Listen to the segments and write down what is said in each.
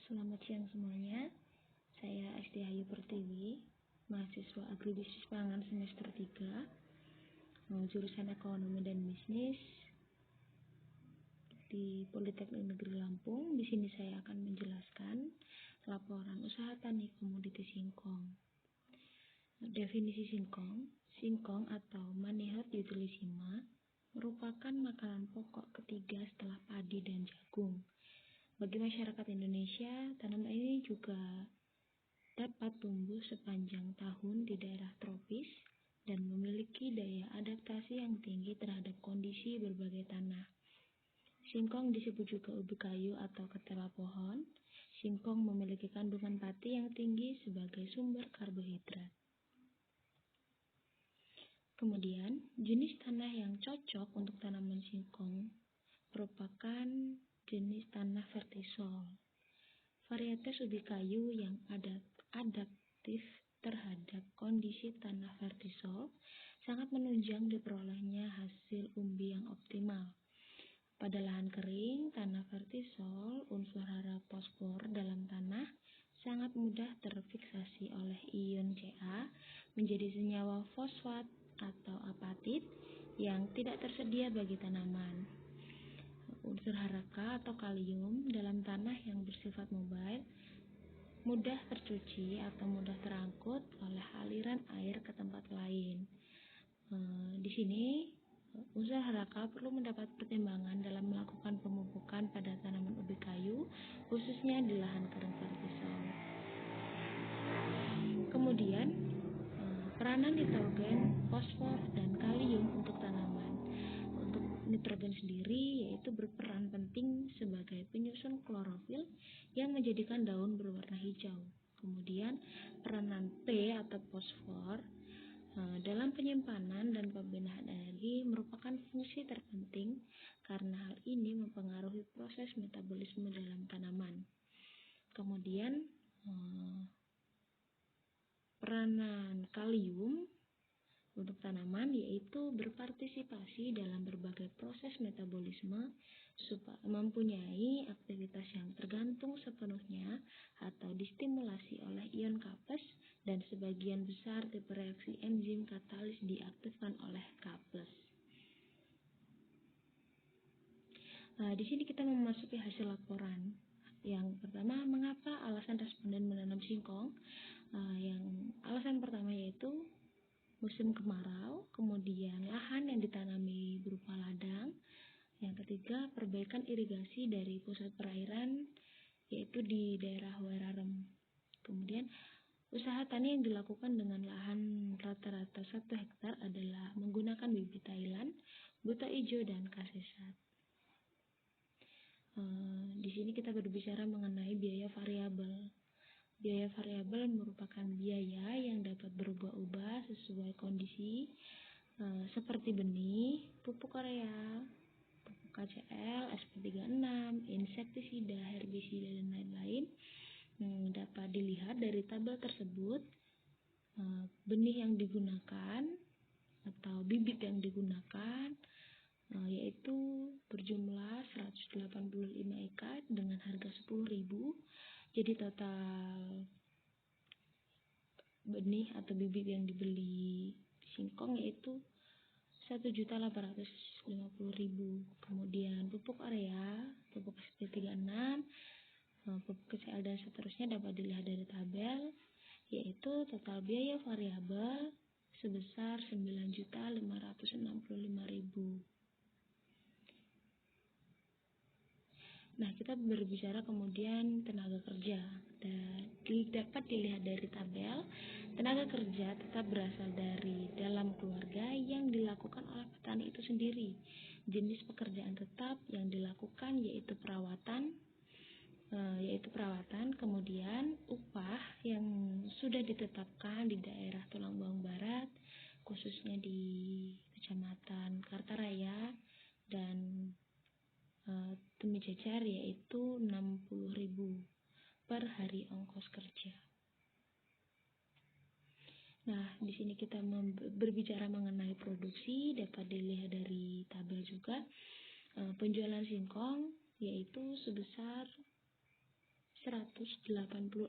Selamat siang semuanya. Saya Esti Ayu Pertiwi, mahasiswa Agribisnis Pangan semester 3, jurusan Ekonomi dan Bisnis di Politeknik Negeri Lampung. Di sini saya akan menjelaskan laporan usaha tani komoditi singkong. Definisi singkong. Singkong atau Manihot utilissima merupakan makanan pokok ketiga setelah padi dan jagung. Bagi masyarakat Indonesia, tanaman ini juga dapat tumbuh sepanjang tahun di daerah tropis dan memiliki daya adaptasi yang tinggi terhadap kondisi berbagai tanah. Singkong disebut juga ubi kayu atau ketela pohon. Singkong memiliki kandungan pati yang tinggi sebagai sumber karbohidrat. Kemudian, jenis tanah yang cocok untuk tanaman singkong merupakan jenis tanah vertisol. Varietas ubi kayu yang adaptif terhadap kondisi tanah vertisol sangat menunjang diperolehnya hasil umbi yang optimal. Pada lahan kering, tanah vertisol, unsur hara fosfor dalam tanah sangat mudah terfiksasi oleh ion Ca menjadi senyawa fosfat atau apatit yang tidak tersedia bagi tanaman. Unsur hara Ka atau kalium dalam tanah yang bersifat mobile mudah tercuci atau mudah terangkut oleh aliran air ke tempat lain. Di sini unsur hara Ka perlu mendapat pertimbangan dalam melakukan pemupukan pada tanaman ubi kayu, khususnya di lahan kering vertisol. Kemudian peranan nitrogen, fosfor, dan kalium untuk tanaman. Untuk nitrogen sendiri yaitu berperan penting sebagai penyusun klorofil yang menjadikan daun berwarna hijau. Kemudian peranan P atau fosfor dalam penyimpanan dan pembinaan energi merupakan fungsi terpenting karena hal ini mempengaruhi proses metabolisme dalam tanaman. Kemudian peranan kalium untuk tanaman yaitu berpartisipasi dalam berbagai proses metabolisme supaya mempunyai aktivitas yang tergantung sepenuhnya atau distimulasi oleh ion K+ dan sebagian besar tipe reaksi enzim katalis diaktifkan oleh K+. Di sini kita memasuki hasil laporan. Yang pertama, mengapa alasan responden menanam singkong? Yang alasan pertama yaitu musim kemarau, kemudian lahan yang ditanami berupa ladang. Yang ketiga, perbaikan irigasi dari pusat perairan yaitu di daerah Werarem. Kemudian, usaha tani yang dilakukan dengan lahan rata-rata 1 hektar adalah menggunakan bibit Thailand, buta ijo, dan kasesat. Di sini kita berbicara mengenai biaya variabel. Biaya variabel merupakan biaya yang dapat berubah-ubah sesuai kondisi seperti benih, pupuk area, pupuk KCL, SP36, insektisida, herbisida, dan lain-lain. Dapat dilihat dari tabel tersebut, benih yang digunakan atau bibit yang digunakan yaitu berjumlah 185 ikat dengan harga 10.000. Jadi total benih atau bibit yang dibeli singkong yaitu 1.850.000. Kemudian pupuk area, pupuk SP36, pupuk KCL dan seterusnya dapat dilihat dari tabel, yaitu total biaya variabel sebesar 9.565.000. Nah, kita berbicara kemudian tenaga kerja. Dapat dilihat dari tabel, tenaga kerja tetap berasal dari dalam keluarga yang dilakukan oleh petani itu sendiri. Jenis pekerjaan tetap yang dilakukan yaitu perawatan, kemudian upah yang sudah ditetapkan di daerah Tulang Bawang Barat, khususnya di Kecamatan Kartaraya dan Tumi Cecar yaitu 60.000 per hari ongkos kerja. Nah, di sini kita berbicara mengenai produksi, dapat dilihat dari tabel juga. Penjualan singkong yaitu sebesar 186.825.000,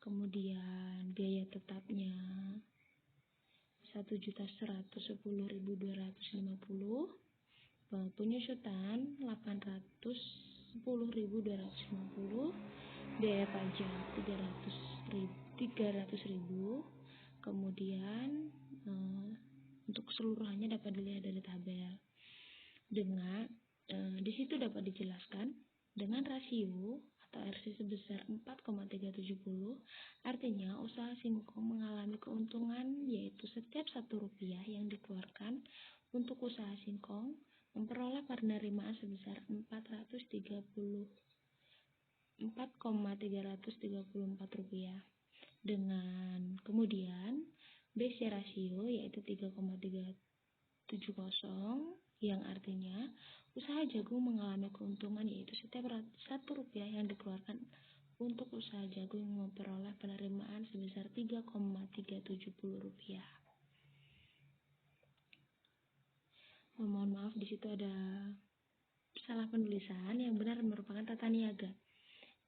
kemudian biaya tetapnya 1.110.250, penyusutan 810.250, biaya pajak 300.000, kemudian untuk keseluruhannya dapat dilihat dari tabel. Dengan di situ dapat dijelaskan dengan rasio atau RC sebesar 4,370, artinya usaha singkong mengalami keuntungan, yaitu setiap Rp1 yang dikeluarkan untuk usaha singkong memperoleh penerimaan sebesar Rp4,334. Dengan kemudian BC rasio yaitu 3,370, yang artinya usaha jagung mengalami keuntungan, yaitu setiap Rp1 yang dikeluarkan untuk usaha jagung memperoleh penerimaan sebesar Rp3,370. Mohon maaf, di situ ada salah penulisan. Yang benar merupakan tata niaga.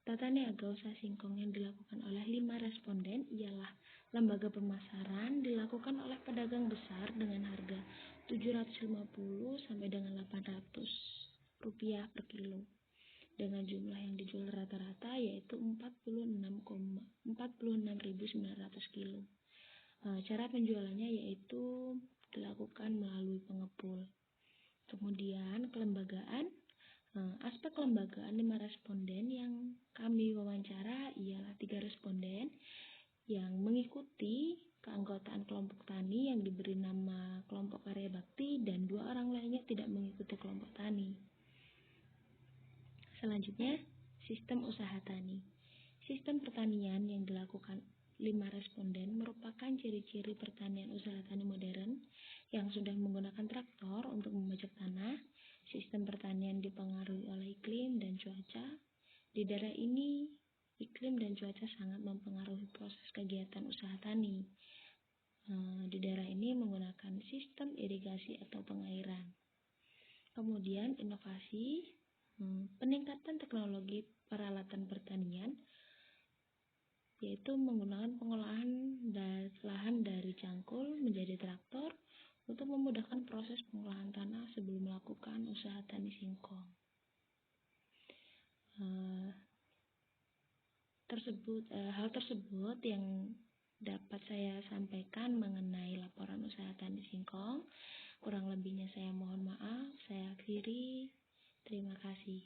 Tata niaga usaha singkong yang dilakukan oleh 5 responden ialah lembaga pemasaran dilakukan oleh pedagang besar dengan harga Rp750 sampai dengan Rp800 per kilo, dengan jumlah yang dijual rata-rata yaitu 46.900 kilo. Cara penjualannya yaitu dilakukan melalui pengepul. Kemudian kelembagaan. Aspek kelembagaan 5 responden yang kami wawancara ialah 3 responden yang mengikuti keanggotaan kelompok tani yang diberi nama kelompok karya bakti, dan 2 orang lainnya tidak mengikuti kelompok tani. Selanjutnya, sistem usaha tani. Sistem pertanian yang dilakukan 5 responden merupakan ciri-ciri pertanian usaha tani modern yang sudah menggunakan traktor untuk membajak tanah. Sistem pertanian dipengaruhi oleh iklim dan cuaca. Di daerah ini, iklim dan cuaca sangat mempengaruhi proses kegiatan usaha tani. Di daerah ini menggunakan sistem irigasi atau pengairan. Kemudian inovasi, peningkatan teknologi peralatan pertanian, yaitu menggunakan pengolahan lahan dari cangkul menjadi traktor untuk memudahkan proses pengolahan tanah sebelum melakukan usaha tani singkong. Hal tersebut yang dapat saya sampaikan mengenai laporan usaha tani singkong. Kurang lebihnya saya mohon maaf. Saya akhiri. Terima kasih.